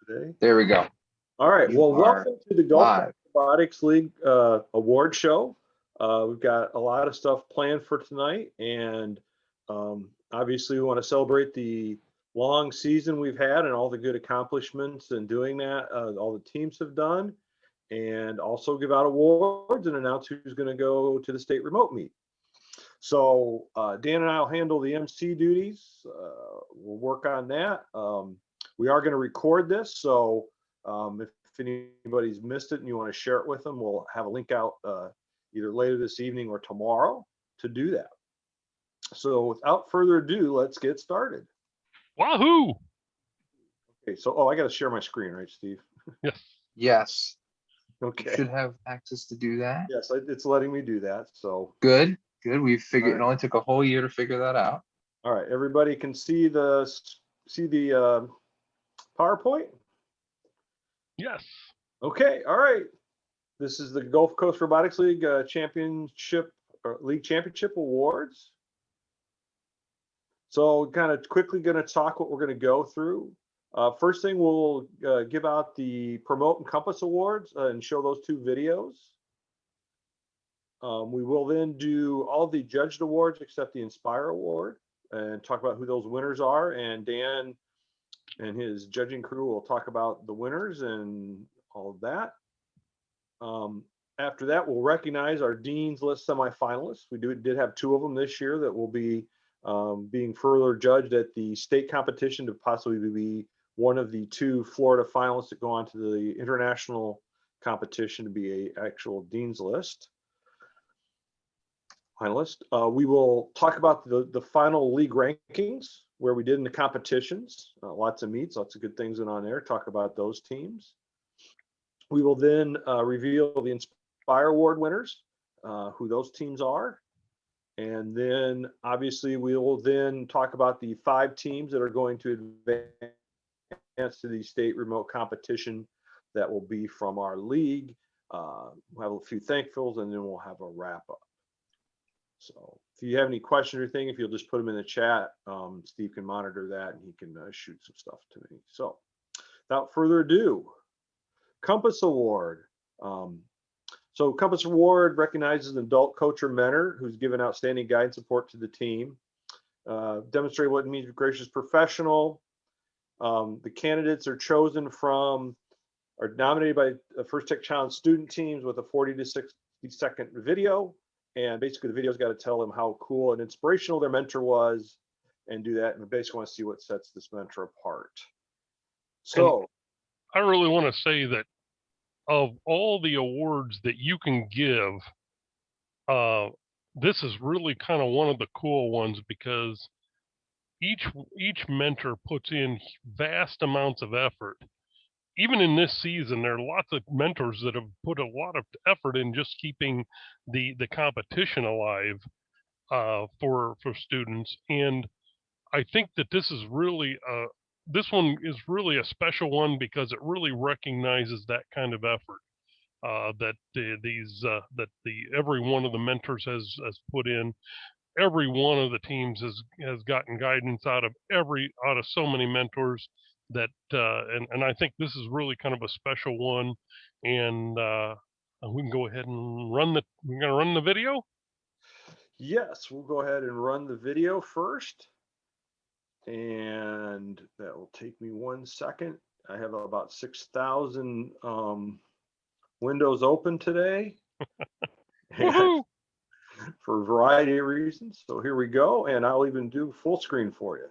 today. There we go. All right. You Well, are welcome to the Gulf live. Robotics League award show. We've got a lot of stuff planned for tonight, and obviously we want to celebrate the long season we've had and all the good accomplishments in doing that, all the teams have done, and also give out awards and announce who's going to go to the state remote meet. So Dan and I will handle the MC duties. We'll work on that. We are going to record this, so if anybody's missed it and you want to share it with them, we'll have a link out either later this evening or tomorrow to do that. So without further ado, let's get started. Wahoo! Okay, so I got to share my screen, right, Steve? Yes. Yes. Okay. You should have access to do that. Yes, it's letting me do that. So Good. We figured right. It only took a whole year to figure that out. All right, everybody can see the PowerPoint. Yes. Okay, all right. This is the Gulf Coast Robotics League League Championship Awards. So kind of quickly going to talk what we're going to go through. First thing, we'll give out the Promote and Compass Awards and show those two videos. We will then do all the judged awards except the Inspire Award and talk about who those winners are. And Dan and his judging crew will talk about the winners and all of that. After that, we'll recognize our Dean's List semifinalists. We did have two of them this year that will be being further judged at the state competition to possibly be one of the two Florida finalists that go on to the international competition to be a actual Dean's List finalist. We will talk about the final league rankings, where we did in the competitions. Lots of meets, lots of good things in on there. Talk about those teams. We will then reveal the Inspire Award winners, who those teams are. And then obviously we will then talk about the 5 teams that are going to advance to the state remote competition that will be from our league. We'll have a few thankfuls and then we'll have a wrap up. So if you have any questions or anything, if you'll just put them in the chat, Steve can monitor that and he can shoot some stuff to me. So without further ado, Compass Award. So Compass Award recognizes an adult coach or mentor who's given outstanding guidance support to the team. Demonstrate what it means to be gracious professional. The candidates are chosen from, are nominated by First Tech Challenge student teams with a 40 to 60 second video. And basically the video's got to tell them how cool and inspirational their mentor was and do that. And we basically want to see what sets this mentor apart. So I really want to say that of all the awards that you can give, this is really kind of one of the cool ones because each mentor puts in vast amounts of effort. Even in this season, there are lots of mentors that have put a lot of effort in just keeping the competition alive for students. And I think that this is really this one is really a special one because it really recognizes that kind of effort that every one of the mentors has put in. Every one of the teams has gotten guidance out of so many mentors that and I think this is really kind of a special one. And we can go ahead and we're gonna run the video. Yes, we'll go ahead and run the video first. And that will take me 1 second. I have about 6,000 windows open today for a variety of reasons. So here we go. And I'll even do full screen for you.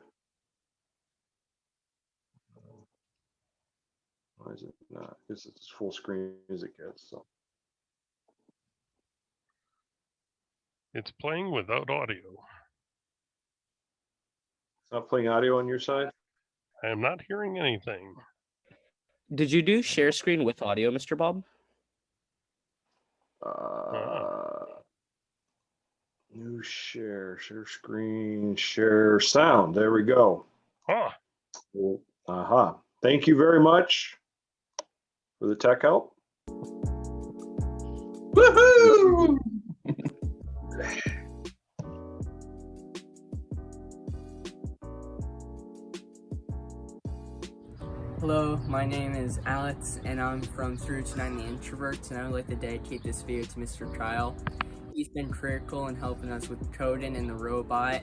Why is it not? This is as full screen as it gets. So It's playing without audio. it's not playing audio on your side? I am not hearing anything. Did you do share screen with audio, Mr. Bob? New share screen, share sound. There we go. Huh. Thank you very much for the tech help. Woohoo! Hello, my name is Alex, and I'm from 3 to 9 The Introverts, and I would like to dedicate this video to Mr. Kyle. He's been critical in helping us with coding and the robot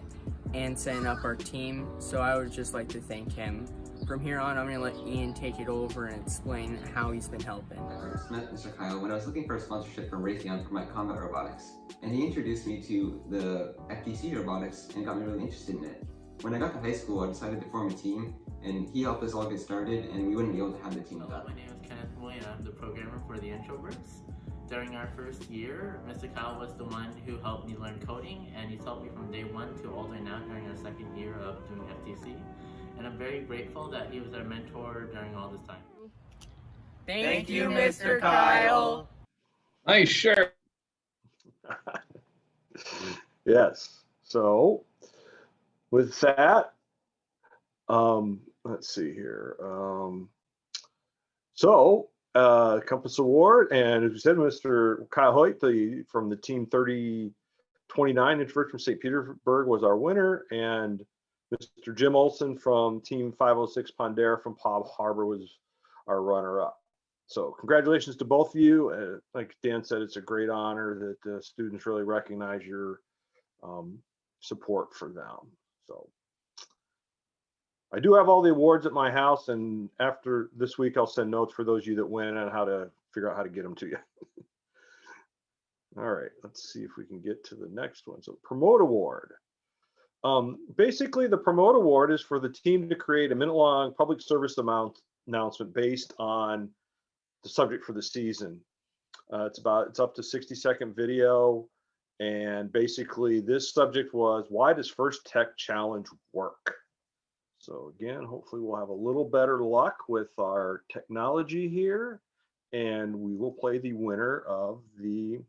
and setting up our team, so I would just like to thank him. From here on, I'm going to let Ian take it over and explain how he's been helping. I first met Mr. Kyle when I was looking for a sponsorship from Raytheon for my combat robotics, and he introduced me to the FTC robotics and got me really interested in it. When I got to high school, I decided to form a team, and he helped us all get started, and we wouldn't be able to have the team without him. My name is Kenneth Moy, and I'm the programmer for the Introverts. During our first year, Mr. Kyle was the one who helped me learn coding, and he's helped me from day one to all the way now during our second year of doing FTC. And I'm very grateful that he was our mentor during all this time. Thank you, Mr. Kyle. Nice shirt. Yes. So with that, let's see here. Compass Award, and as we said, Mr. Kyle Hoyt, from the team 3029 introvert from St. Petersburg, was our winner, and Mr. Jim Olson from team 506 Pondera from Palm Harbor was our runner-up. So congratulations to both of you. Like Dan said, it's a great honor that the students really recognize your support for them. So I do have all the awards at my house, and after this week, I'll send notes for those of you that win on how to figure out how to get them to you. All right, let's see if we can get to the next one. So Promote Award. Basically, the Promote Award is for the team to create a minute-long public service announcement based on the subject for the season. It's up to 60-second video, and basically this subject was, why does First Tech Challenge work? So again, hopefully we'll have a little better luck with our technology here, and we will play the winner of the...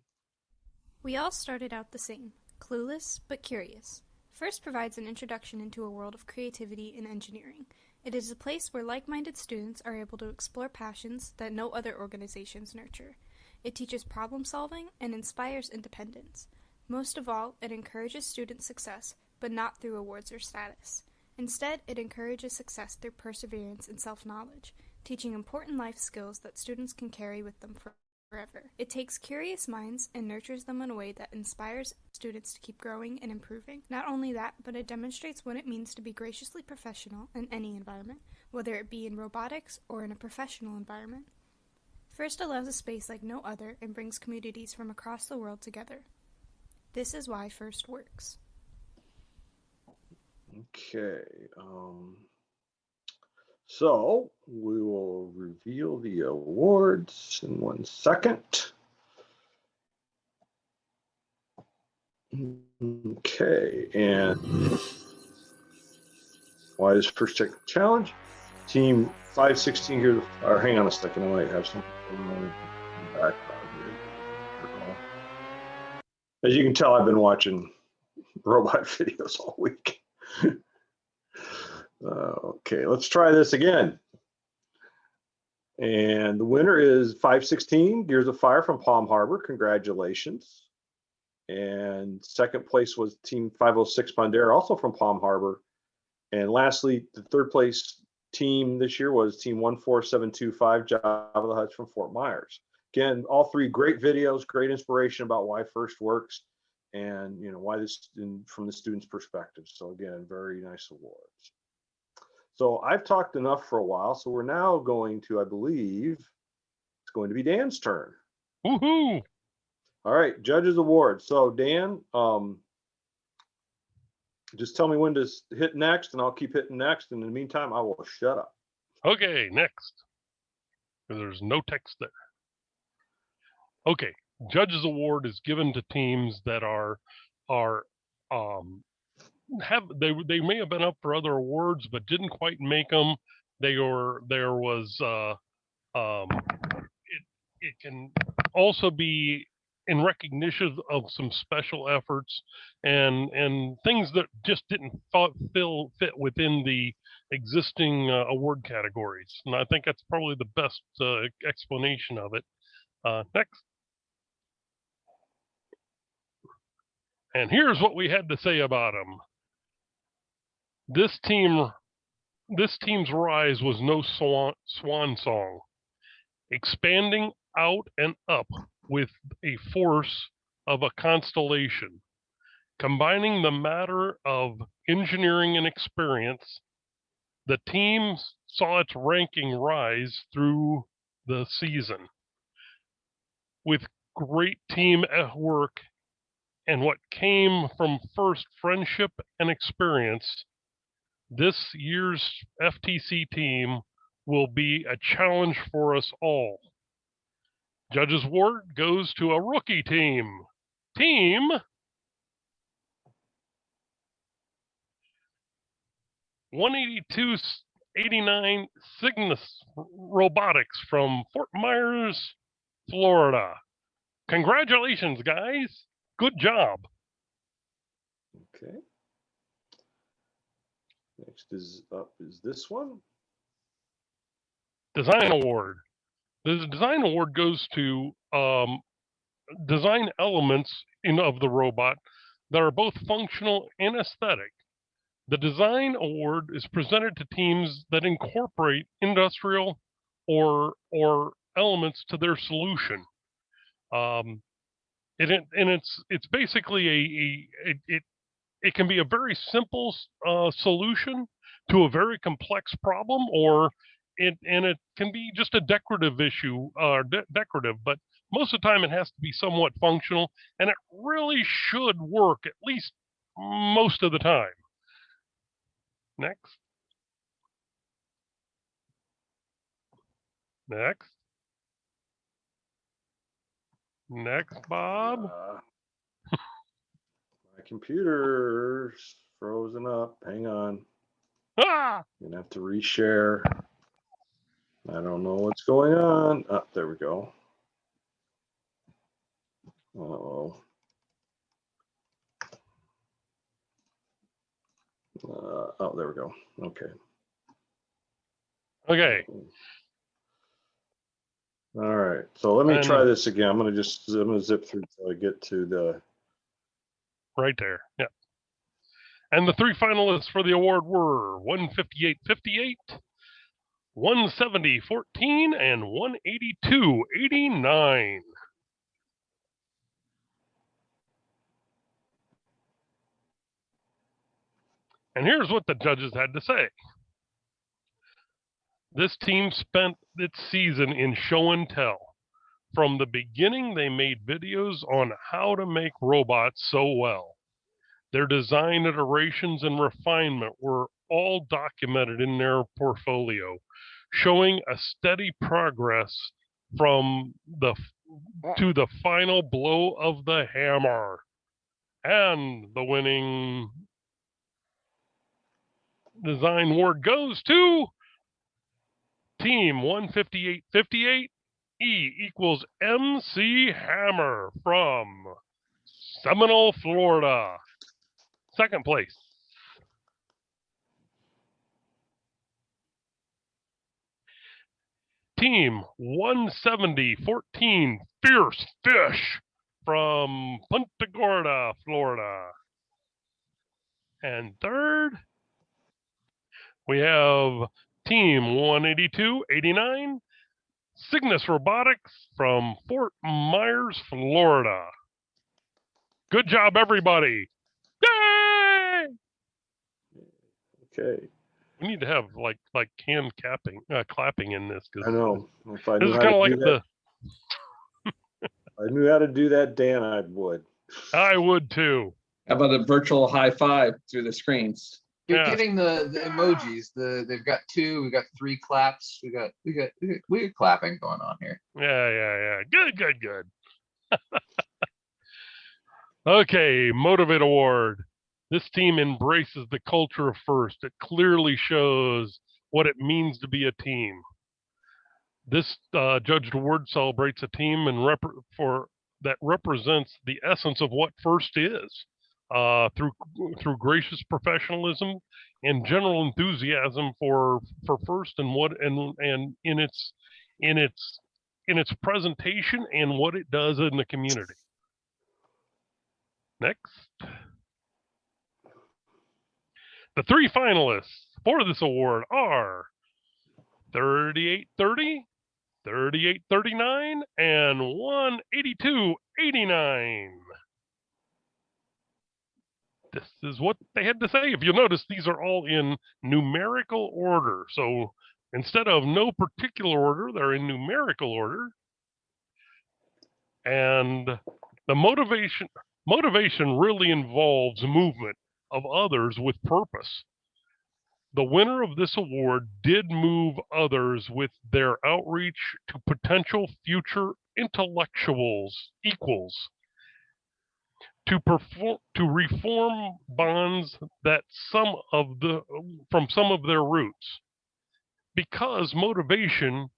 We all started out the same, clueless but curious. First provides an introduction into a world of creativity and engineering. It is a place where like-minded students are able to explore passions that no other organizations nurture. It teaches problem solving and inspires independence. Most of all, it encourages student success, but not through awards or status. Instead, it encourages success through perseverance and self-knowledge, teaching important life skills that students can carry with them forever. It takes curious minds and nurtures them in a way that inspires students to keep growing and improving. Not only that, but it demonstrates what it means to be graciously professional in any environment, whether it be in robotics or in a professional environment. First allows a space like no other and brings communities from across the world together. This is why First works. Okay, so we will reveal the awards in 1 second. Okay, and why is First Tech Challenge? Team 516 here, or hang on a second, I might have some background here. As you can tell, I've been watching robot videos all week. Okay, let's try this again. And the winner is 516 Gears of Fire from Palm Harbor. Congratulations. And second place was Team 506 Pondera, also from Palm Harbor. And lastly, the third place team this year was Team 14725 Java the Huts from Fort Myers. Again, all three great videos, great inspiration about why First works, and why this from the students' perspective. So again, very nice awards. So I've talked enough for a while, so we're now going to, I believe, it's going to be Dan's turn. Woohoo! All right, Judges Award. So Dan, just tell me when to hit next, and I'll keep hitting next. And in the meantime, I will shut up. Okay, next. There's no text there. Okay, Judges Award is given to teams that they may have been up for other awards but didn't quite make them. It can also be in recognition of some special efforts and things that just didn't fit within the existing award categories. And I think that's probably the best explanation of it. Next. And here's what we had to say about them. This team this team's rise was no swan song. Expanding out and up with a force of a constellation, combining the matter of engineering and experience, the team saw its ranking rise through the season. With great team work and what came from first friendship and experience, this year's FTC team will be a challenge for us all. Judge's award goes to a rookie team. Team 182-89 Cygnus Robotics from Fort Myers, Florida. Congratulations, guys. Good job. Okay. Next is up is this one. Design award. The design award goes to design elements of the robot that are both functional and aesthetic. The design award is presented to teams that incorporate industrial or elements to their solution. It's basically it can be a very simple solution to a very complex problem, or it can be just a decorative issue, decorative, but most of the time it has to be somewhat functional, and it really should work at least most of the time. Next. Next. Next, Bob. My computer's frozen up. Hang on. Ah! Gonna have to reshare. I don't know what's going on. Oh, there we go. Uh-oh. Oh, there we go. Okay. Okay. All right. So let me try this again. I'm gonna zip through till I get to the right there. Yeah. And the three finalists for the award were 158.58, 170.14, and 182.89. And here's what the judges had to say. This team spent its season in show and tell. From the beginning, they made videos on how to make robots so well. Their design iterations and refinement were all documented in their portfolio, showing a steady progress from to the final blow of the hammer. And the winning design award goes to Team 158.58 E equals MC Hammer from Seminole, Florida. Second place. Team 170.14 Fierce Fish from Punta Gorda, Florida. And third, we have Team 182.89 Cygnus Robotics from Fort Myers, Florida. Good job, everybody. Yay! Okay. We need to have like hand clapping in this. I know. If I this knew is how kind to of like do that, I knew how to do that, Dan, I would. I would too. How about a virtual high five through the screens? You're Yeah. getting the emojis. They've got two. We got three claps. We got weird clapping going on here. Yeah. Good. Okay, Motivate Award. This team embraces the culture of first. It clearly shows what it means to be a team. This judged award celebrates a team and that represents the essence of what first is, through gracious professionalism and general enthusiasm for first and in its presentation and what it does in the community. Next. The three finalists for this award are 3830, 3839, and 18289. This is what they had to say. If you'll notice, these are all in numerical order. So instead of no particular order, they're in numerical order. And the motivation really involves movement of others with purpose. The winner of this award did move others with their outreach to potential future intellectuals equals to reform bonds that from some of their roots, because motivation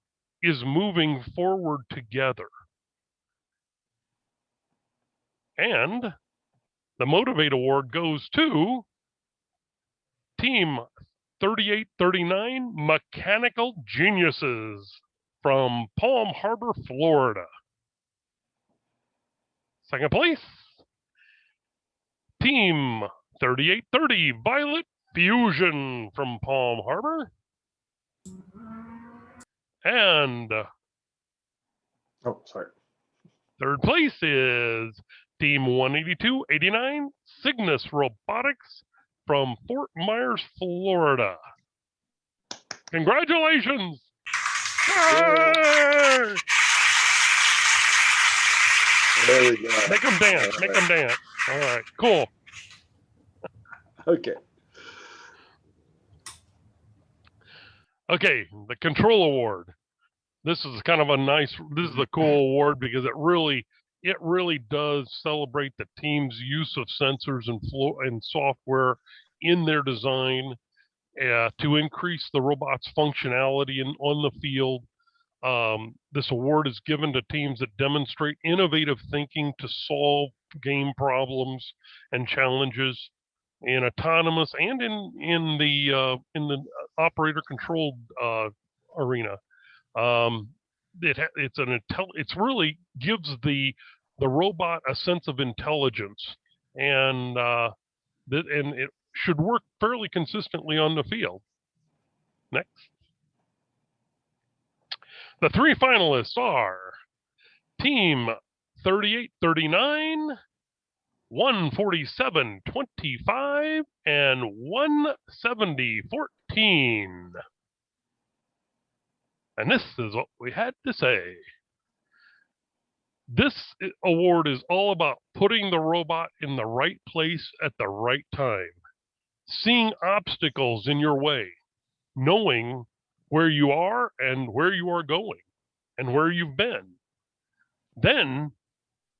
is moving forward together. And the Motivate Award goes to Team 3839 Mechanical Geniuses from Palm Harbor, Florida. Second place, Team 3830 Violet Fusion from Palm Harbor. And Oh, sorry. third place is Team 18289 Cygnus Robotics from Fort Myers, Florida. Congratulations! Yay! There we go. Make them dance. All Make right. them dance. All right. Cool. Okay. Okay. The Control Award. This is kind of a nice. This is a cool award because it really does celebrate the team's use of sensors and software in their design to increase the robot's functionality on the field. This award is given to teams that demonstrate innovative thinking to solve game problems and challenges in autonomous and in the operator controlled arena. It's really gives the robot a sense of intelligence, and it should work fairly consistently on the field. Next. The three finalists are Team 3839, 14725, and 17014. And this is what we had to say. This award is all about putting the robot in the right place at the right time, seeing obstacles in your way, knowing where you are and where you are going and where you've been. Then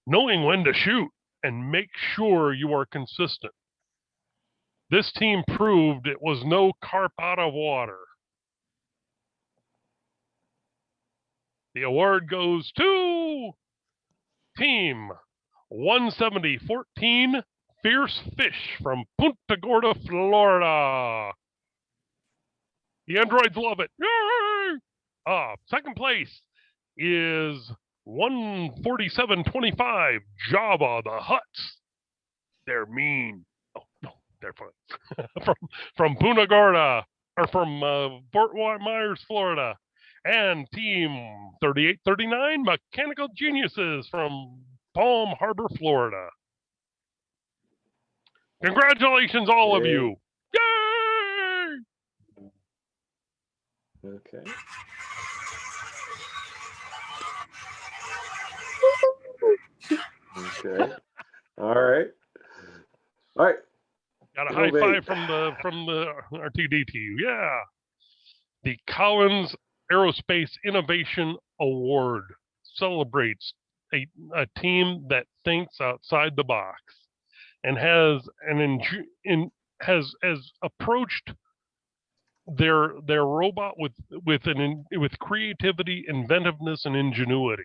knowing when to shoot and make sure you are consistent. This team proved it was no carp out of water. The award goes to Team 17014 Fierce Fish from Punta Gorda, Florida. The androids love it. Yay! Second place is 14725 Java the Huts. They're mean. Oh no, they're fun. from Punta Gorda, or from Fort Myers, Florida. And Team 3839 Mechanical Geniuses from Palm Harbor, Florida. Congratulations, all of you. Yay! Okay. Okay. All right. All right. Got a high five from the RTD to you. Yeah. The Collins Aerospace Innovation Award celebrates a team that thinks outside the box and has approached their robot with creativity, inventiveness, and ingenuity.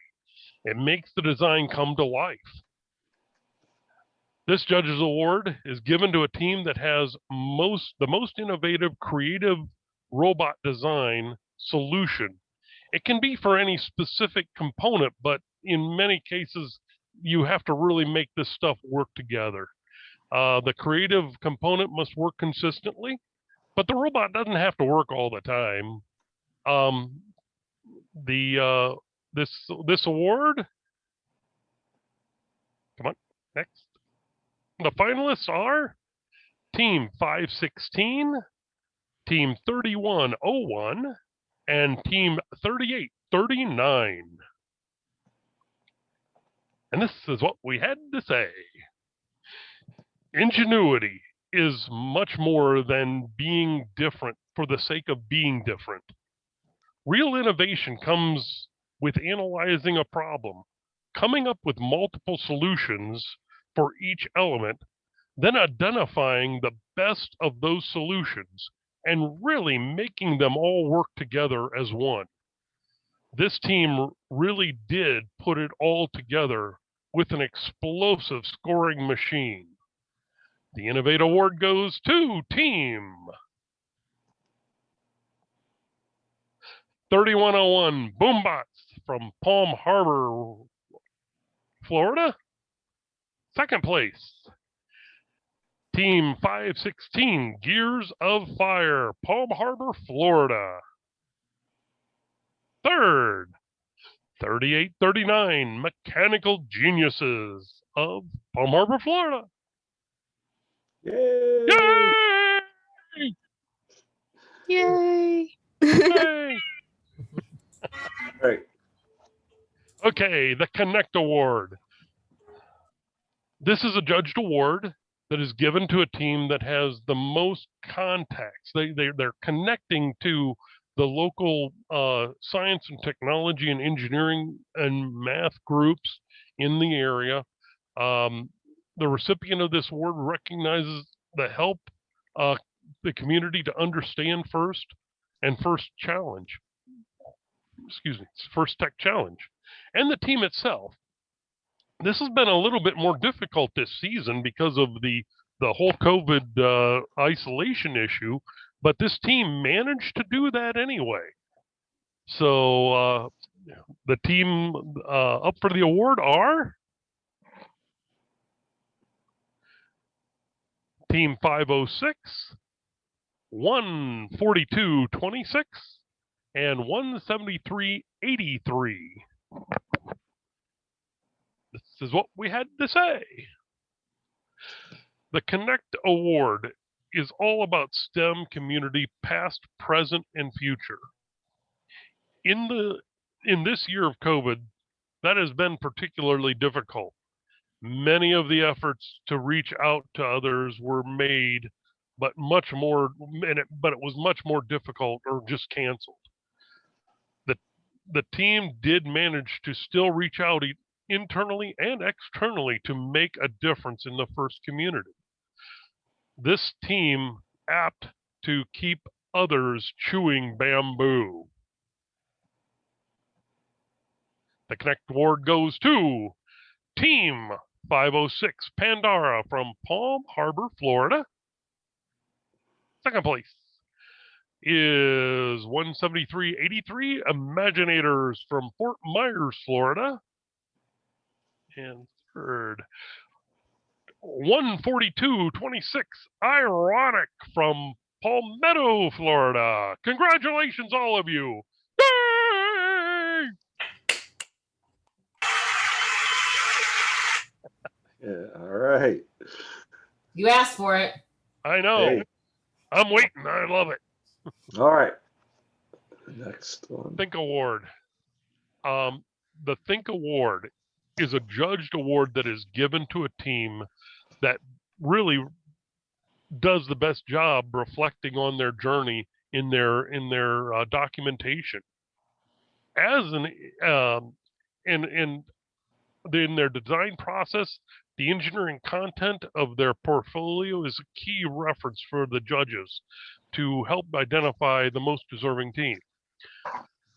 It makes the design come to life. This judges award is given to a team that has the most innovative, creative robot design solution. It can be for any specific component, but in many cases, you have to really make this stuff work together. The creative component must work consistently. but the robot doesn't have to work all the time. This award. Come on, next. The finalists are Team 516, Team 3101, and Team 3839. And this is what we had to say. Ingenuity is much more than being different for the sake of being different. Real innovation comes with analyzing a problem, coming up with multiple solutions for each element, then identifying the best of those solutions and really making them all work together as one. This team really did put it all together with an explosive scoring machine. The Innovate Award goes to Team 3101 Boombots from Palm Harbor, Florida. Second place, Team 516 Gears of Fire, Palm Harbor, Florida. Third, 3839 Mechanical Geniuses of Palm Harbor, Florida. Yay! Yay! Yay! Yay! All right. Okay, the Connect Award. This is a judged award that is given to a team that has the most contacts. They're connecting to the local science and technology and engineering and math groups in the area. The recipient of this award recognizes the help the community to understand first and first challenge. Excuse me, first tech challenge. And the team itself. This has been a little bit more difficult this season because of the whole COVID isolation issue, but this team managed to do that anyway. So the team up for the award are Team 506, 142.26, and 173.83. This is what we had to say. The Connect Award is all about STEM community, past, present, and future. In this year of COVID, that has been particularly difficult. Many of the efforts to reach out to others were made, but it was much more difficult or just canceled. The team did manage to still reach out internally and externally to make a difference in the first community. This team apt to keep others chewing bamboo. The Connect Award goes to Team 506 Pandora from Palm Harbor, Florida. Second place is 173.83 Imaginators from Fort Myers, Florida. And third, 142.26 Ironic from Palmetto, Florida. Congratulations, all of you. Yay! Yeah, all right. You asked for it. I know. Hey. I'm waiting. I love it. All right. Next one. Think Award. The Think Award is a judged award that is given to a team that really does the best job reflecting on their journey in their documentation. As in their design process, the engineering content of their portfolio is a key reference for the judges to help identify the most deserving team.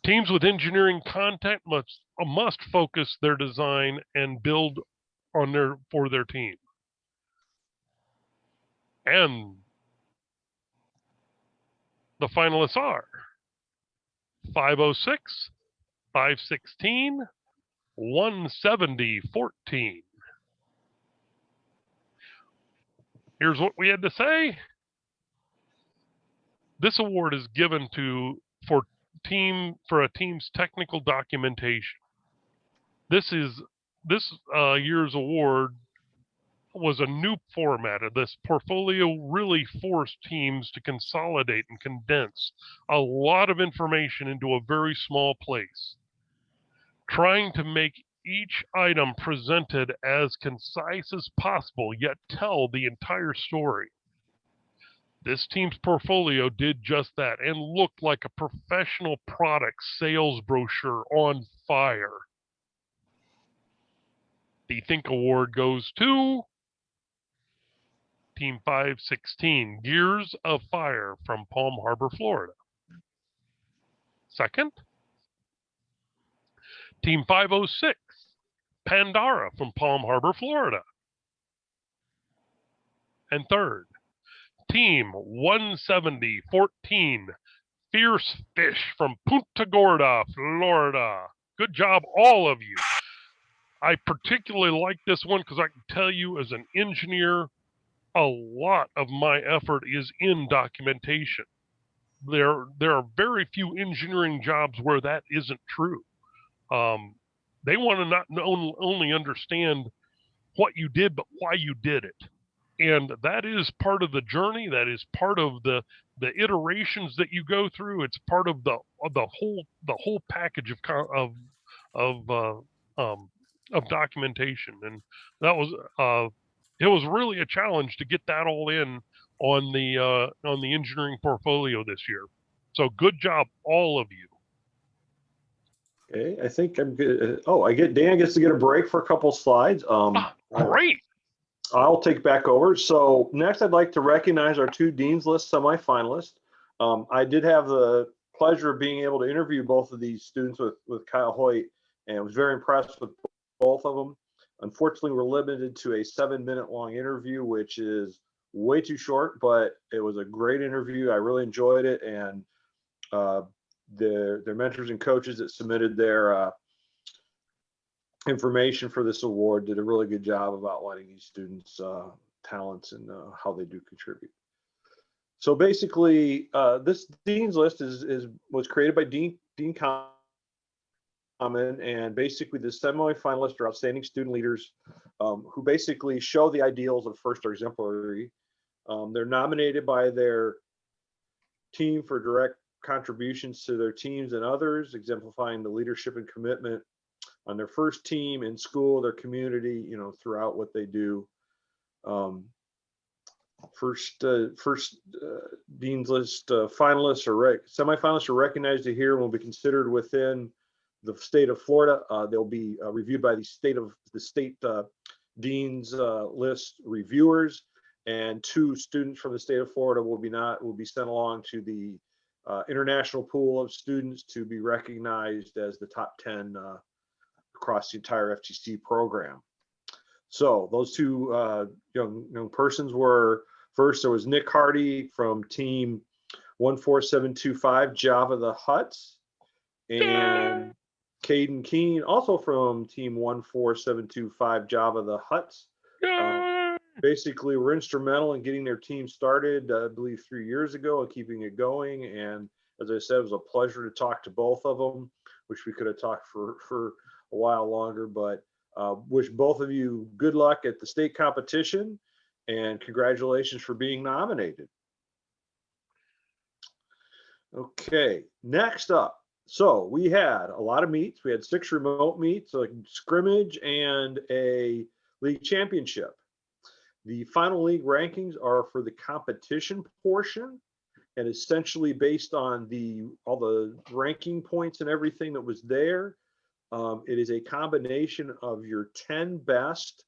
Teams with engineering content must focus their design and build on for their team. And the finalists are 506, 516, 170.14. Here's what we had to say. This award is given for a team's technical documentation. This year's award was a new format. This portfolio really forced teams to consolidate and condense a lot of information into a very small place, trying to make each item presented as concise as possible, yet tell the entire story. This team's portfolio did just that and looked like a professional product sales brochure on fire. The Think Award goes to Team 516, Gears of Fire from Palm Harbor, Florida. Second, Team 506, Pandora from Palm Harbor, Florida. And third, Team 17014, Fierce Fish from Punta Gorda, Florida. Good job, all of you. I particularly like this one because I can tell you as an engineer, a lot of my effort is in documentation. There are very few engineering jobs where that isn't true. They want to not only understand what you did, but why you did it. And that is part of the journey. That is part of the iterations that you go through. It's part of the whole package of documentation. And that was it was really a challenge to get that all in on the engineering portfolio this year. So good job, all of you. Okay, I think I'm good. Oh, Dan gets to get a break for a couple slides. Great. I'll take back over. So next, I'd like to recognize our two Dean's List semifinalists. I did have the pleasure of being able to interview both of these students with Kyle Hoyt, and was very impressed with both of them. Unfortunately, we're limited to a 7-minute long interview, which is way too short, but it was a great interview. I really enjoyed it, and their mentors and coaches that submitted their information for this award did a really good job of outlining these students' talents and how they do contribute. So basically, this Dean's List was created by Dean Common, and basically the semi-finalists are outstanding student leaders who basically show the ideals of first or exemplary. They're nominated by their team for direct contributions to their teams and others, exemplifying the leadership and commitment on their first team, in school, their community, throughout what they do. First Dean's List finalists or semifinalists are recognized here and will be considered within the state of Florida. They'll be reviewed by the state Dean's List reviewers, and 2 students from the state of Florida will be sent along to the international pool of students to be recognized as the top 10 across the entire FTC program. So those 2 young persons were, first there was Nick Hardy from team 14725 Java the Huts, and Caden Keene also from team 14725 Java the Huts. Basically were instrumental in getting their team started, I believe 3 years ago, and keeping it going. And as I said, it was a pleasure to talk to both of them. Wish we could have talked for a while longer, but wish both of you good luck at the state competition, and congratulations for being nominated. Okay, next up. So we had a lot of meets. We had 6 remote meets, a scrimmage, and a league championship. The final league rankings are for the competition portion, and essentially based on all the ranking points and everything that was there. It is a combination of your 10 best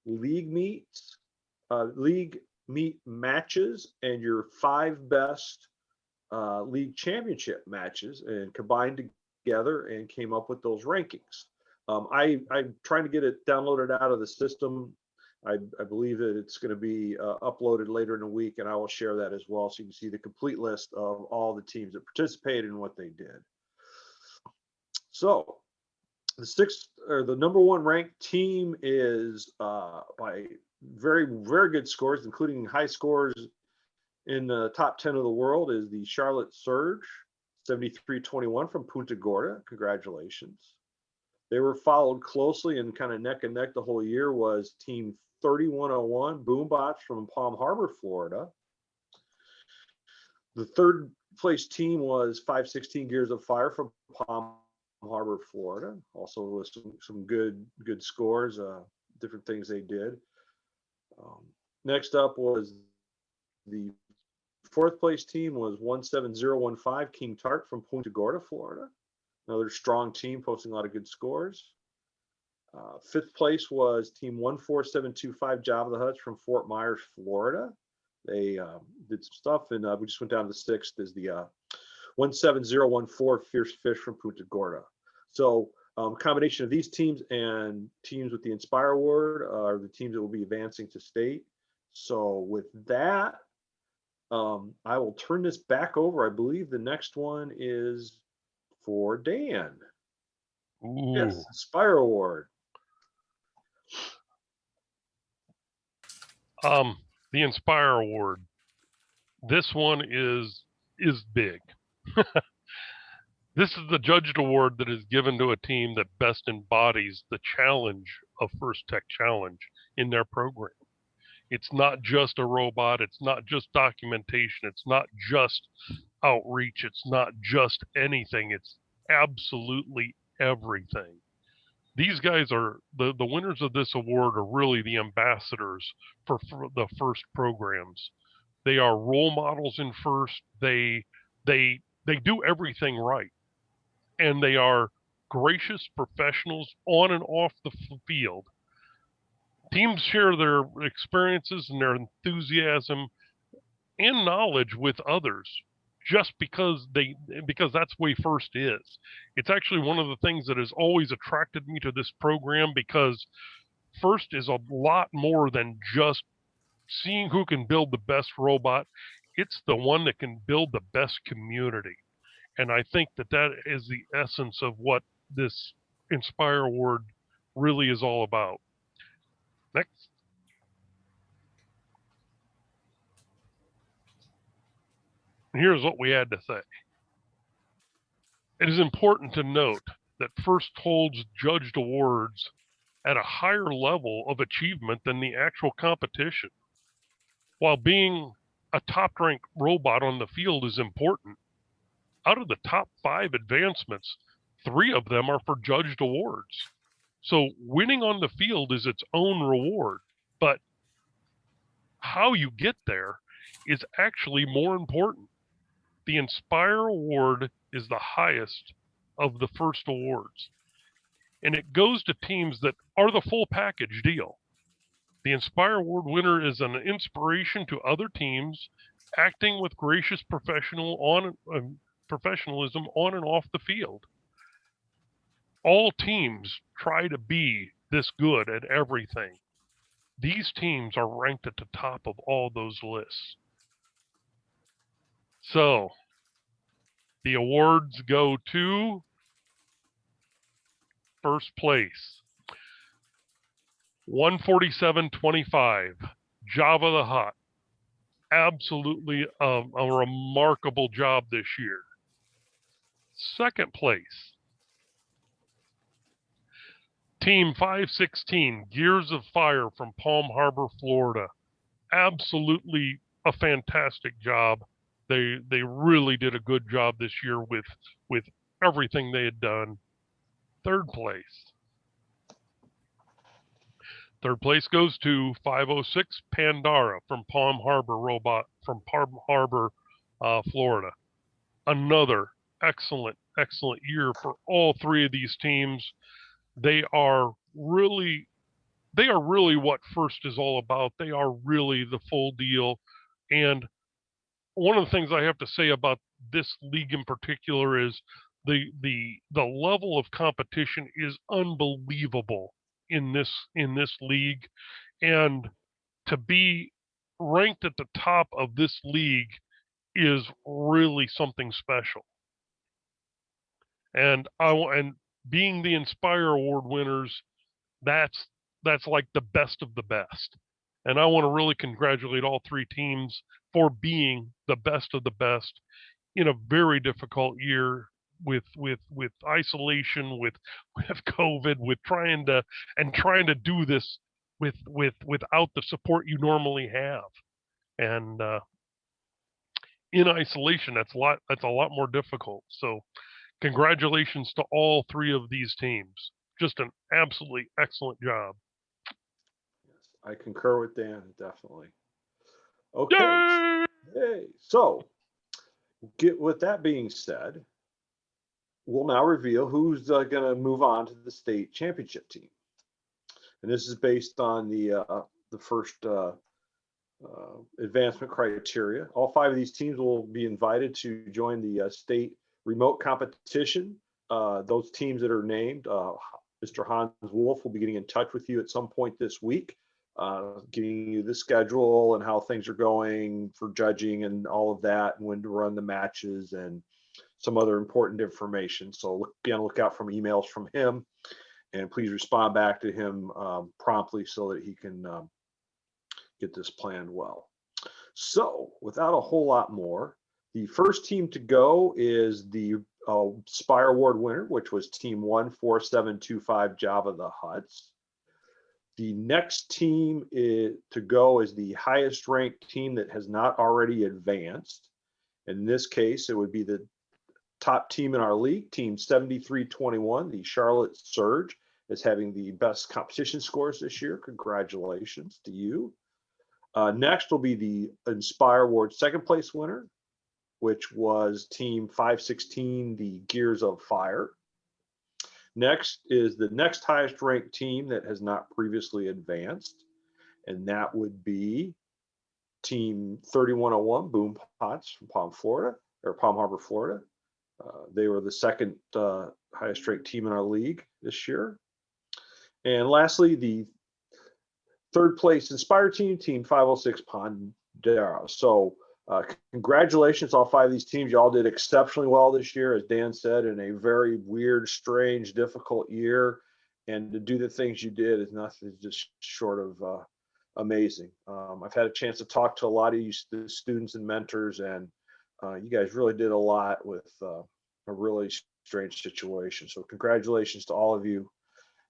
league meet matches and your 5 best league championship matches, and combined together and came up with those rankings. I'm trying to get it downloaded out of the system. I believe that it's going to be uploaded later in the week, and I will share that as well, so you can see the complete list of all the teams that participated and what they did. So the number 1 ranked team is by very, very good scores, including high scores In the top 10 of the world is the Charlotte Surge, 7321 from Punta Gorda. Congratulations. They were followed closely and kind of neck and neck the whole year was Team 3101 Boombots from Palm Harbor, Florida. The third place team was 516 Gears of Fire from Palm Harbor, Florida. Also with some good scores, different things they did. Next up was the fourth place team was 17015 King Tart from Punta Gorda, Florida. Another strong team posting a lot of good scores. Fifth place was team 14725 Java the Huts from Fort Myers, Florida. They did some stuff, and we just went down to the sixth is the 17014 Fierce Fish from Punta Gorda. So combination of these teams and teams with the Inspire Award are the teams that will be advancing to state. So with that, I will turn this back over. I believe the next one is for Dan. Ooh. Yes, Inspire Award. The Inspire Award. This one is big. This is the judged award that is given to a team that best embodies the challenge of First Tech Challenge in their program. It's not just a robot. It's not just documentation. It's not just outreach. It's not just anything. It's absolutely everything. These guys are the winners of this award are really the ambassadors for the FIRST programs. They are role models in FIRST. They do everything right, and they are gracious professionals on and off the field. Teams share their experiences and their enthusiasm and knowledge with others just because that's the way FIRST is. It's actually one of the things that has always attracted me to this program, because FIRST is a lot more than just seeing who can build the best robot. It's the one that can build the best community. And I think that is the essence of what this Inspire Award really is all about. Next. Here's what we had to say. It is important to note that FIRST holds judged awards at a higher level of achievement than the actual competition. While being a top-ranked robot on the field is important, out of the top 5 advancements, 3 of them are for judged awards. So winning on the field is its own reward, but how you get there is actually more important. The Inspire Award is the highest of the FIRST awards, and it goes to teams that are the full package deal. The Inspire Award winner is an inspiration to other teams, acting with gracious professionalism on and off the field. All teams try to be this good at everything. These teams are ranked at the top of all those lists. So, the awards go to first place. 147.25, Java the Hutt. Absolutely a remarkable job this year. Second place, Team 516, Gears of Fire from Palm Harbor, Florida. Absolutely a fantastic job. They really did a good job this year with everything they had done. Third place. Third place goes to 506 Pandara from Palm Harbor, Florida. Another excellent year for all 3 of these teams. They are really what FIRST is all about. They are really the full deal. And one of the things I have to say about this league in particular is the level of competition is unbelievable in this league, and to be ranked at the top of this league is really something special. And being the Inspire Award winners, that's like the best of the best. And I want to really congratulate all three teams for being the best of the best in a very difficult year with isolation, with COVID, with trying to do this without the support you normally have. And in isolation, that's a lot more difficult. So congratulations to all three of these teams. Just an absolutely excellent job. Yes, I concur with Dan, definitely. Okay. Yay! Yay. So, with that being said, we'll now reveal who's going to move on to the state championship team. And this is based on the first advancement criteria. All 5 of these teams will be invited to join the state remote competition. Those teams that are named, Mr. Hans Wolf will be getting in touch with you at some point this week, getting you the schedule and how things are going for judging and all of that, and when to run the matches and some other important information. So be on the lookout from emails from him, and please respond back to him promptly so that he can get this planned well. So without a whole lot more, the first team to go is the Spire Award winner, which was Team 14725 Java the Huts. The next team to go is the highest ranked team that has not already advanced. In this case, it would be the top team in our league, Team 7321, the Charlotte Surge, is having the best competition scores this year. Congratulations to you. Next will be the Inspire Award second place winner, which was Team 516, the Gears of Fire. Next is the next highest ranked team that has not previously advanced, and that would be Team 3101, Boom Pots from Palm Harbor, Florida. They were the second highest ranked team in our league this year. And lastly, the third place Inspire team, Team 506 Pondera. So congratulations, all 5 of these teams. You all did exceptionally well this year, as Dan said, in a very weird, strange, difficult year. And to do the things you did is nothing just short of amazing. I've had a chance to talk to a lot of you students and mentors, and you guys really did a lot with a really strange situation. So congratulations to all of you,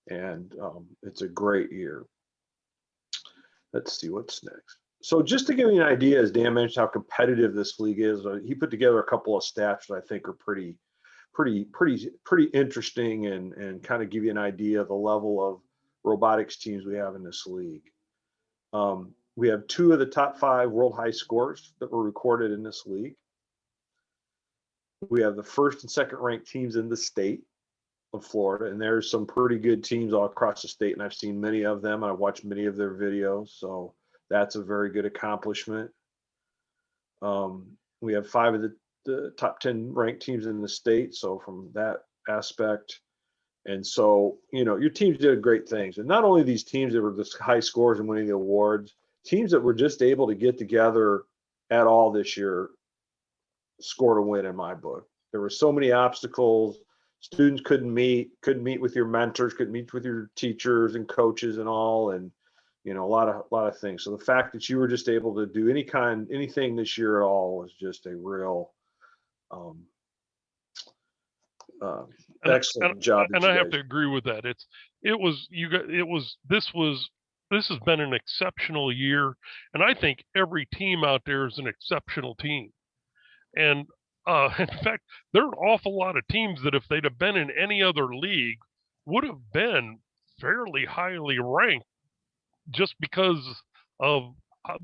and it's a great year. Let's see what's next. So just to give you an idea, as Dan mentioned, how competitive this league is, he put together a couple of stats that I think are pretty interesting and kind of give you an idea of the level of robotics teams we have in this league. We have 2 of the top 5 world high scores that were recorded in this league. We have the first and second ranked teams in the state of Florida, and there's some pretty good teams all across the state, and I've seen many of them. I've watched many of their videos, so that's a very good accomplishment. We have 5 of the top 10 ranked teams in the state, so from that aspect. And so, you know, your teams did great things. And not only these teams that were the high scores and winning the awards, teams that were just able to get together at all this year scored a win in my book. There were so many obstacles. Students couldn't meet with your mentors, couldn't meet with your teachers and coaches and all, and you know, a lot of things. So the fact that you were just able to do anything this year at all was just a real excellent job. And I have to agree with that. This has been an exceptional year, and I think every team out there is an exceptional team. And in fact, there are an awful lot of teams that if they'd have been in any other league would have been fairly highly ranked just because of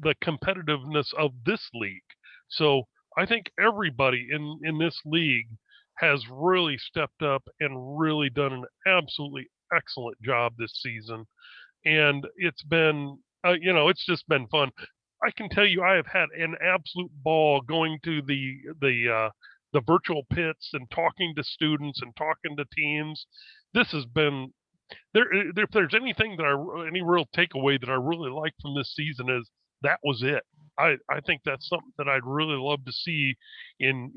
the competitiveness of this league. So I think everybody in this league has really stepped up and really done an absolutely excellent job this season. And it's been, it's just been fun. I can tell you, I have had an absolute ball going to the virtual pits and talking to students and talking to teams. This has been if there's anything that any real takeaway that I really like from this season is that was it. I think that's something that I'd really love to see in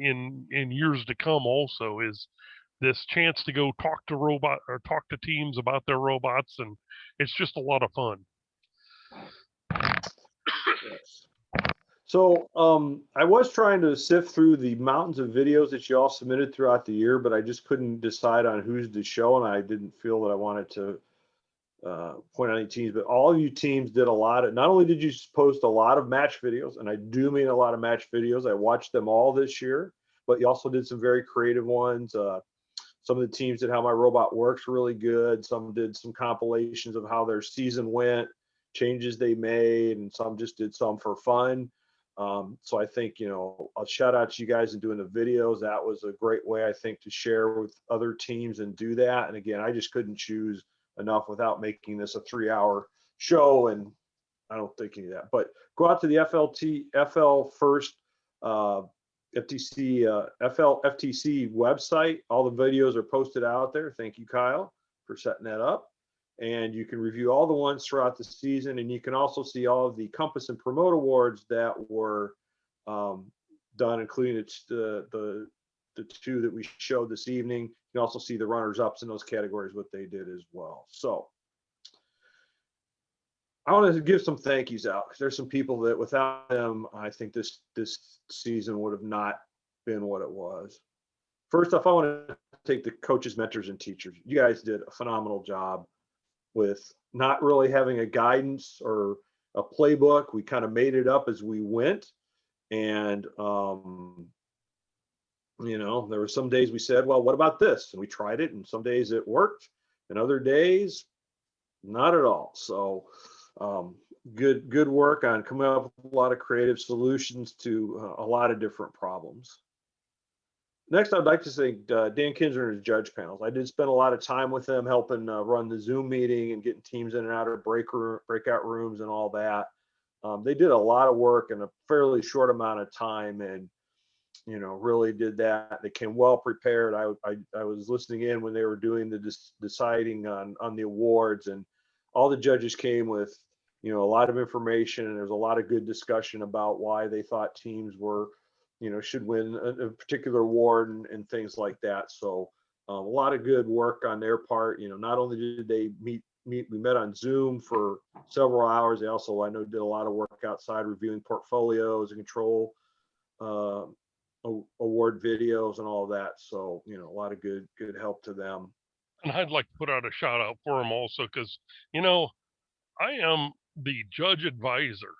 years to come. Also, is this chance to go talk to teams about their robots, and it's just a lot of fun. So I was trying to sift through the mountains of videos that you all submitted throughout the year, but I just couldn't decide on who's to show, and I didn't feel that I wanted to point out any teams. But all of you teams did a lot of. Not only did you post a lot of match videos, and I do mean a lot of match videos. I watched them all this year, but you also did some very creative ones. Some of the teams did How My Robot Works really good. Some did some compilations of how their season went, changes they made, and some just did some for fun. So I think, you know, I'll shout out to you guys in doing the videos. That was a great way, I think, to share with other teams and do that. And again, I just couldn't choose enough without making this a 3-hour show. And I don't think any of that, but go out to the FL First FTC website. All the videos are posted out there. Thank you, Kyle, for setting that up. And you can review all the ones throughout the season, and you can also see all of the Compass and Promote Awards that were done, including the two that we showed this evening. You can also see the runners-ups in those categories, what they did as well. So I want to give some thank yous out, because there's some people that without them, I think this season would have not been what it was. First off, I want to take the coaches, mentors, and teachers. You guys did a phenomenal job with not really having a guidance or a playbook. We kind of made it up as we went. And, you know, there were some days we said, well, what about this? And we tried it, and some days it worked, and other days, not at all. So good work on coming up with a lot of creative solutions to a lot of different problems. Next, I'd like to thank Dan Kinzer and his judge panels. I did spend a lot of time with them helping run the Zoom meeting and getting teams in and out of breakout rooms and all that. They did a lot of work in a fairly short amount of time, and you know, really did that. They came well prepared. I was listening in when they were doing the deciding on the awards, and all the judges came with, you know, a lot of information, and there's a lot of good discussion about why they thought teams were, you know, should win a particular award and things like that. So a lot of good work on their part. You know, not only did they meet, we met on Zoom for several hours. They also, I know, did a lot of work outside reviewing portfolios and control award videos and all of that. So, you know, a lot of good help to them. And I'd like to put out a shout out for them also, because, you know, I am the judge advisor.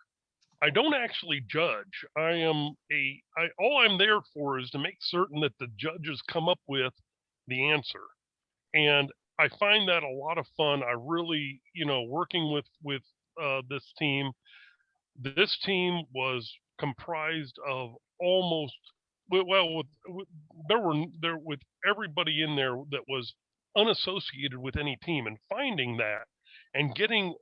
I don't actually judge. All I'm there for is to make certain that the judges come up with the answer. And I find that a lot of fun. I really, you know, working with this team was comprised of almost, well, with everybody in there that was unassociated with any team, and finding that and getting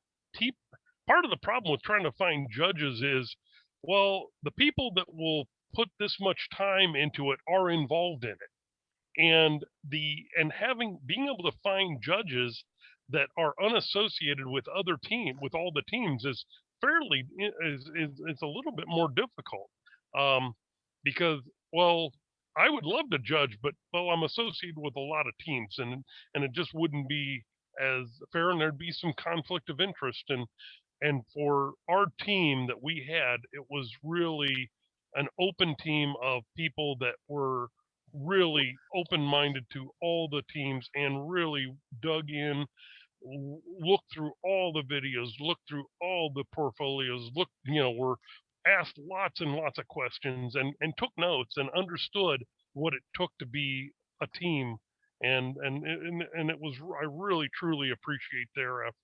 part of the problem with trying to find judges is, well, the people that will put this much time into it are involved in it. And being able to find judges that are unassociated with all the teams is it's a little bit more difficult, because, well, I would love to judge, but well, I'm associated with a lot of teams, and it just wouldn't be as fair, and there'd be some conflict of interest. And for our team that we had, it was really an open team of people that were really open-minded to all the teams and really dug in, looked through all the videos, looked through all the portfolios, were asked lots and lots of questions, and took notes and understood what it took to be a team. And it was, I really truly appreciate their effort.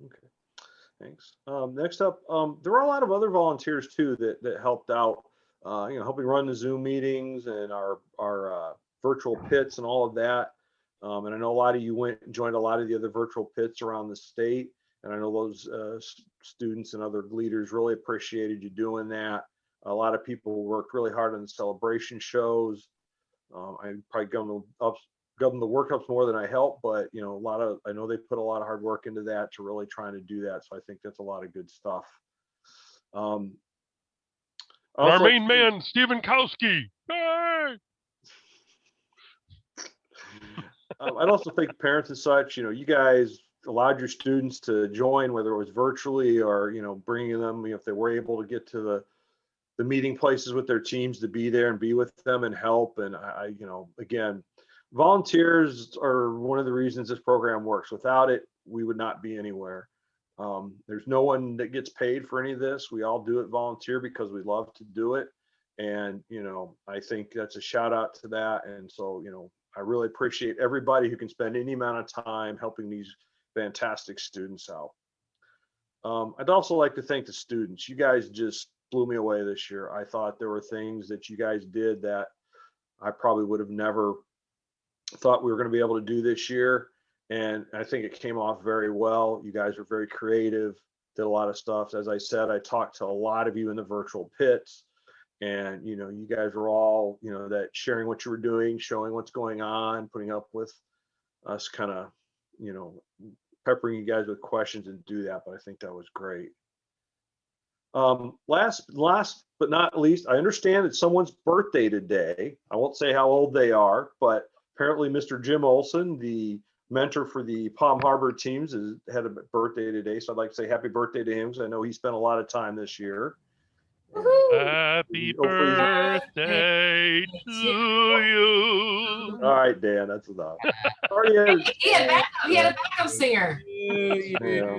Okay, thanks. Next up, there were a lot of other volunteers too that helped out, helping run the Zoom meetings and our virtual pits and all of that. And I know a lot of you went and joined a lot of the other virtual pits around the state. And I know those students and other leaders really appreciated you doing that. A lot of people worked really hard on the celebration shows. I probably governed the workups more than I helped, but you know, I know they put a lot of hard work into that to really trying to do that. So I think that's a lot of good stuff. Our main man, Stephen Kowski. Hey! I'd also think parents and such, you know, you guys allowed your students to join, whether it was virtually or, bringing them, if they were able to get to the meeting places with their teams, to be there and be with them and help. And again, volunteers are one of the reasons this program works. Without it, we would not be anywhere. There's no one that gets paid for any of this. We all do it volunteer because we love to do it. And, I think that's a shout out to that. And so, I really appreciate everybody who can spend any amount of time helping these fantastic students out. I'd also like to thank the students. You guys just blew me away this year. I thought there were things that you guys did that I probably would have never thought we were going to be able to do this year. And I think it came off very well. You guys were very creative, did a lot of stuff. As I said, I talked to a lot of you in the virtual pits, and, you guys were all, that sharing what you were doing, showing what's going on, putting up with us kind of, peppering you guys with questions and do that. But I think that was great. Last but not least, I understand it's someone's birthday today. I won't say how old they are, but apparently Mr. Jim Olson, the mentor for the Palm Harbor teams, had a birthday today. So I'd like to say happy birthday to him, because I know he spent a lot of time this year. Happy birthday to you. All right, Dan, that's enough. He had a backup singer. Yeah.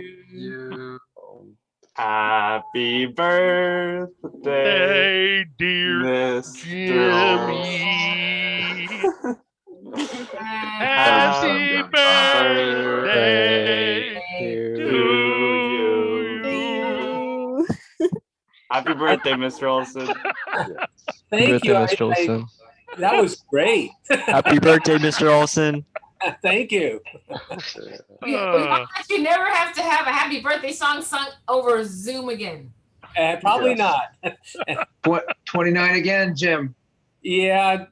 Happy birthday, Hey, dear Mr. Jimmy. Happy Happy birthday to you. Happy birthday, Mr. Olson. Thank you. Mr. Olson. That was great. Happy birthday, Mr. Olson. Thank you. We hope that you never have to have a happy birthday song sung over Zoom again. Probably not. 29 again, Jim. Yeah,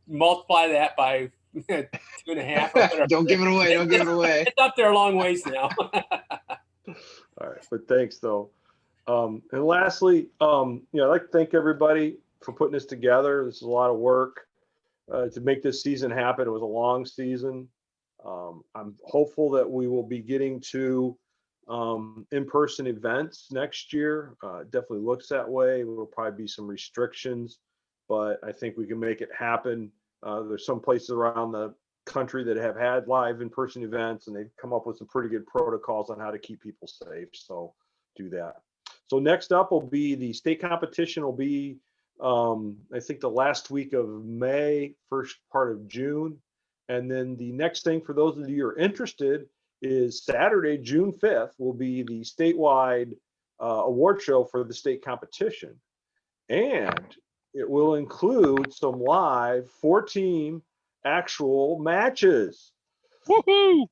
multiply that by 2.5. Or whatever. Don't give it away. Don't give it away. It's up there a long ways now. All right, but thanks though. And lastly, I'd like to thank everybody for putting this together. This is a lot of work to make this season happen. It was a long season. I'm hopeful that we will be getting to in-person events next year. It definitely looks that way. There will probably be some restrictions, but I think we can make it happen. There's some places around the country that have had live in-person events, and they've come up with some pretty good protocols on how to keep people safe. So do that. So next up will be the state competition. Will be I think the last week of May, first part of June. And then the next thing, for those of you who are interested, is Saturday, June 5th, will be the statewide award show for the state competition. And it will include some live 4-team actual matches. Woohoo!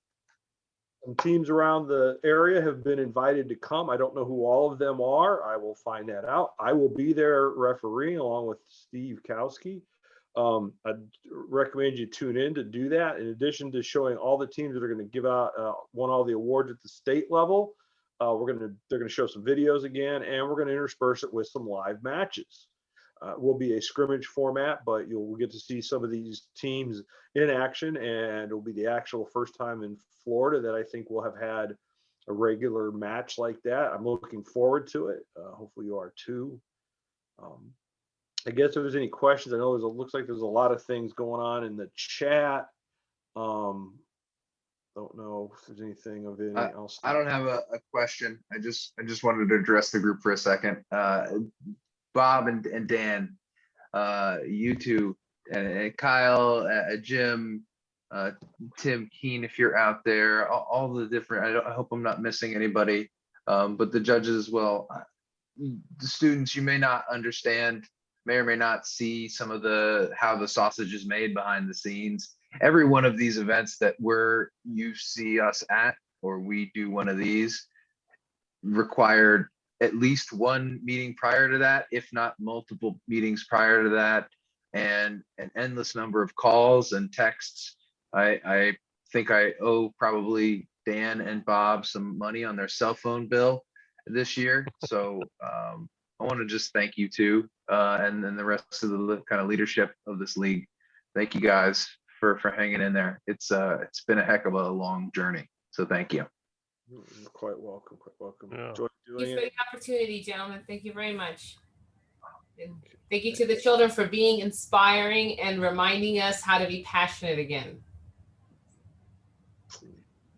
Some teams around the area have been invited to come. I don't know who all of them are. I will find that out. I will be there refereeing along with Steve Kowski. I'd recommend you tune in to do that. In addition to showing all the teams that are going to give out, won all the awards at the state level, they're going to show some videos again, and we're going to intersperse it with some live matches. Will be a scrimmage format, but you'll get to see some of these teams in action, and it'll be the actual first time in Florida that I think we'll have had a regular match like that. I'm looking forward to it. Hopefully you are too. I guess if there's any questions, I know looks like there's a lot of things going on in the chat. Don't know if there's anything of anything else. I don't have a question. I just wanted to address the group for a second. Bob and Dan, you two, and Kyle, Jim, Tim Keen, if you're out there, all the different, I hope I'm not missing anybody, but the judges as well. The students, you may not understand, may or may not see some of how the sausage is made behind the scenes. Every one of these events that you see us at, or we do one of these, required at least one meeting prior to that, if not multiple meetings prior to that, and an endless number of calls and texts. I think I owe probably Dan and Bob some money on their cell phone bill this year. So I want to just thank you two, and then the rest of the kind of leadership of this league. Thank you guys for hanging in there. It's been a heck of a long journey. So thank you. You're quite welcome. Quite welcome. Yeah. Enjoy Thank doing you for it. the opportunity, gentlemen. Thank you very much. And thank you to the children for being inspiring and reminding us how to be passionate again.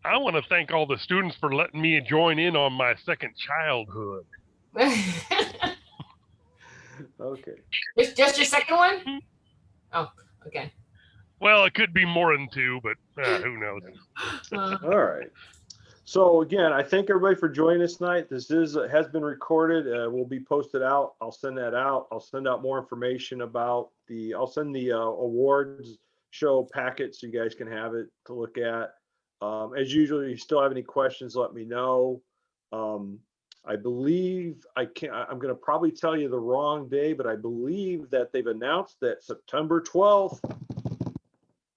I want to thank all the students for letting me join in on my second childhood. Okay. Just your second one? Oh, okay. Well, it could be more than two, but who knows? All right. So again, I thank everybody for joining us tonight. This has been recorded. Will be posted out. I'll send that out. I'll send out more information about I'll send the awards show packet so you guys can have it to look at. As usual, if you still have any questions, let me know. I believe I'm going to probably tell you the wrong day, but I believe that they've announced that September 12th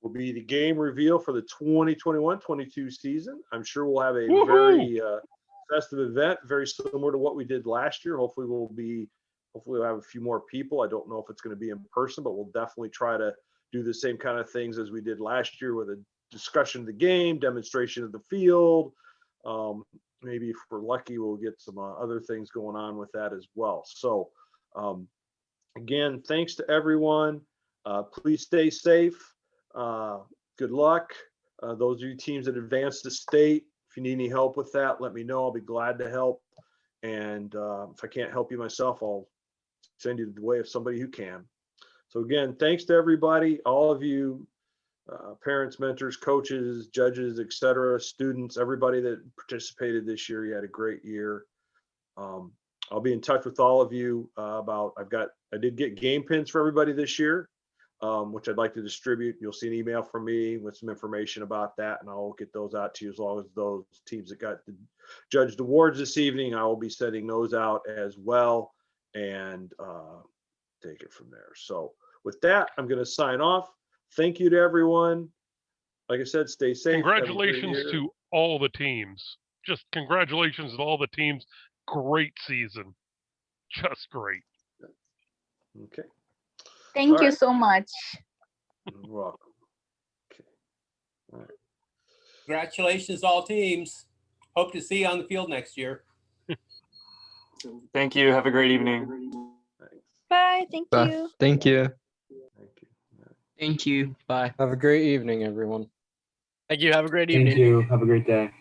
will be the game reveal for the 2021-22 season. I'm sure we'll have a very festive event, very similar to what we did last year. Hopefully we'll have a few more people. I don't know if it's going to be in person, but we'll definitely try to do the same kind of things as we did last year with a discussion of the game, demonstration of the field. Maybe if we're lucky, we'll get some other things going on with that as well. So again, thanks to everyone. Please stay safe. Good luck. Those of you teams that advanced to state, if you need any help with that, let me know. I'll be glad to help. And if I can't help you myself, I'll send you the way of somebody who can. So again, thanks to everybody, all of you, parents, mentors, coaches, judges, etc., students, everybody that participated this year. You had a great year. I'll be in touch with all of you about, I did get game pins for everybody this year. Which I'd like to distribute. You'll see an email from me with some information about that, and I'll get those out to you as long as those teams that got the judged awards this evening, I will be sending those out as well and take it from there. So with that, I'm going to sign off. Thank you to everyone. Like I said, stay safe. Congratulations to all the teams. Just congratulations to all the teams. Great season. Just great. Okay. Thank you so much. You're welcome. Okay. All right. Congratulations, all teams. Hope to see you on the field next year. Thank you. Have a great evening. Bye. Thank you. Thank you. Thank you. Bye. Have a great evening, everyone. Thank you. Have a great Thank evening. you. Have a great day.